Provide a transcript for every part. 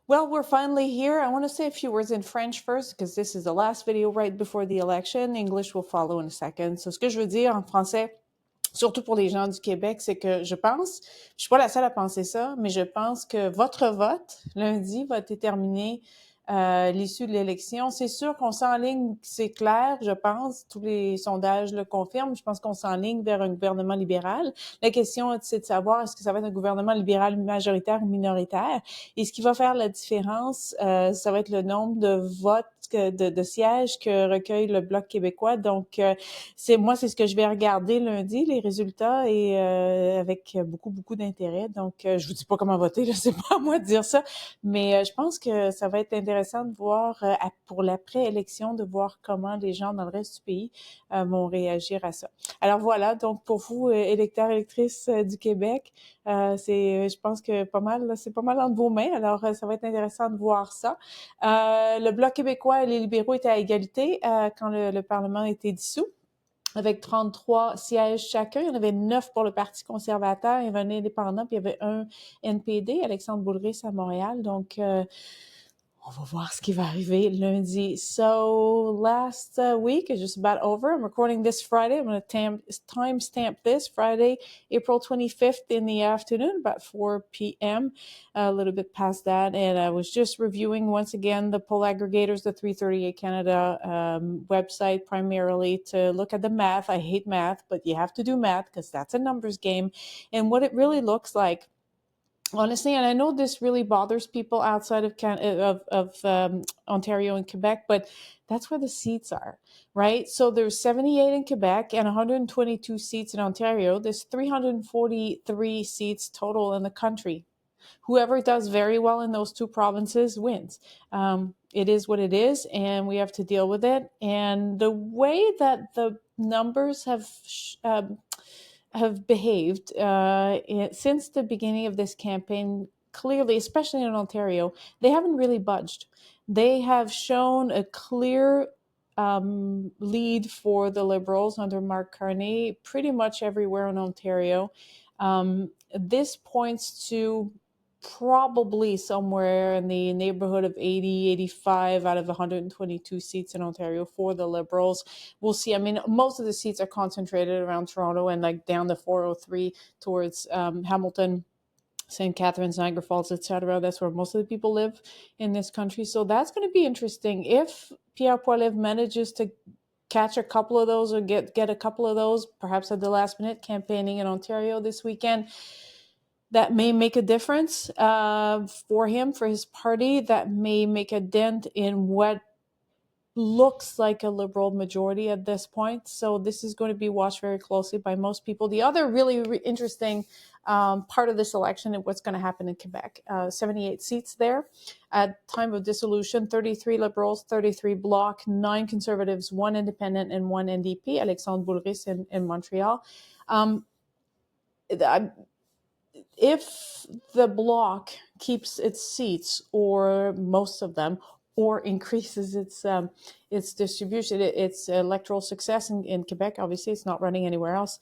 Well, we're finally here. I want to say a few words in French first because this is the last video right before the election. English will follow in a second. So, ce que je veux dire en français, surtout pour les gens du Québec, c'est que je suis pas la seule à penser ça, mais je pense que votre vote lundi va déterminer l'issue de l'élection. C'est sûr qu'on s'enligne, c'est clair, je pense, tous les sondages le confirment. Je pense qu'on s'enligne vers un gouvernement libéral. La question, c'est de savoir est-ce que ça va être un gouvernement libéral majoritaire ou minoritaire. Et ce qui va faire la différence, ça va être le nombre de votes de sièges que recueille le Bloc québécois. Donc, c'est ce que je vais regarder lundi, les résultats, et avec beaucoup d'intérêt. Donc, je vous dis pas comment voter, là, c'est pas à moi de dire ça, mais je pense que ça va être intéressant de voir pour l'après-élection, de voir comment les gens dans le reste du pays vont réagir à ça. Alors voilà, donc pour vous, électeurs, électrices du Québec, je pense que pas mal, là, c'est pas mal entre vos mains. Alors, ça va être intéressant de voir ça. Le Bloc québécois et les libéraux étaient à égalité quand le Parlement a été dissous, avec 33 sièges chacun. Il y en avait 9 pour le Parti conservateur, il y avait un indépendant, puis il y avait un NPD, Alexandre Boulris à Montréal. Donc, on va voir ce qui va arriver lundi. So last week is just about over. I'm recording this Friday. I'm going to timestamp this Friday, April 25th in the afternoon, about 4 p.m., a little bit past that. And I was just reviewing once again the poll aggregators, the 338 Canada website, primarily to look at the math. I hate math, but you have to do math because that's a numbers game. And what it really looks like, honestly, and I know this really bothers people outside of Ontario and Quebec, but that's where the seats are, right? So there's 78 in Quebec and 122 seats in Ontario. There's 343 seats total in the country. Whoever does very well in those two provinces wins. It is what it is, and we have to deal with it. And the way that the numbers have behaved since the beginning of this campaign, clearly, especially in Ontario, they haven't really budged. They have shown a clear lead for the Liberals under Mark Carney pretty much everywhere in Ontario. This points to probably somewhere in the neighborhood of 80, 85 out of 122 seats in Ontario for the Liberals. We'll see. I mean, most of the seats are concentrated around Toronto and like down the 403 towards Hamilton, St. Catharines, Niagara Falls, etc. That's where most of the people live in this country. So that's going to be interesting. If Pierre Poilievre manages to catch a couple of those or get a couple of those, perhaps at the last minute, campaigning in Ontario this weekend, that may make a difference for him, for his party. That may make a dent in what looks like a Liberal majority at this point. So this is going to be watched very closely by most people. The other really interesting part of this election is what's going to happen in Quebec. 78 seats there. At time of dissolution, 33 Liberals, 33 Bloc, 9 Conservatives, 1 Independent, and 1 NDP, Alexandre Boulris in Montreal. If the Bloc keeps its seats, or most of them, or increases its distribution, its electoral success in Quebec, obviously it's not running anywhere else,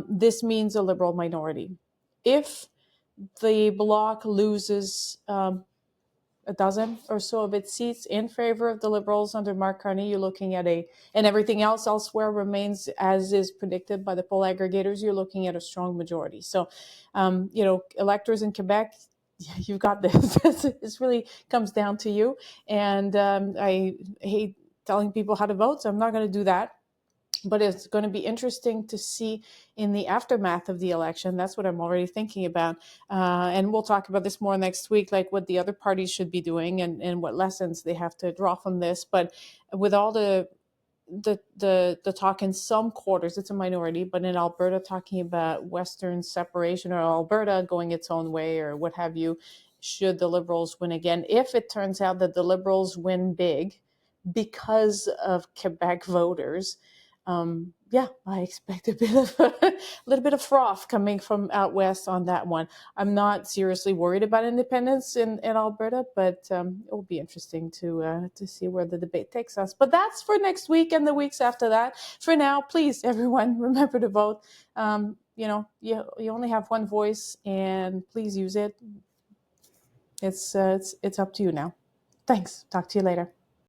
this means a Liberal minority. If the Bloc loses a dozen or so of its seats in favor of the Liberals under Mark Carney, you're looking at and everything else elsewhere remains as is predicted by the poll aggregators, you're looking at a strong majority. So, electors in Quebec, you've got this. This really comes down to you. And I hate telling people how to vote, so I'm not going to do that. But it's going to be interesting to see in the aftermath of the election. That's what I'm already thinking about. And we'll talk about this more next week, like what the other parties should be doing and what lessons they have to draw from this. But with all the talk in some quarters, it's a minority, but in Alberta, talking about Western separation or Alberta going its own way or what have you, should the Liberals win again. If it turns out that the Liberals win big because of Quebec voters, I expect a little bit of froth coming from out west on that one. I'm not seriously worried about independence in Alberta, but it will be interesting to see where the debate takes us. But that's for next week and the weeks after that. For now, please, everyone, remember to vote. You only have one voice, and please use it. It's up to you now. Thanks. Talk to you later.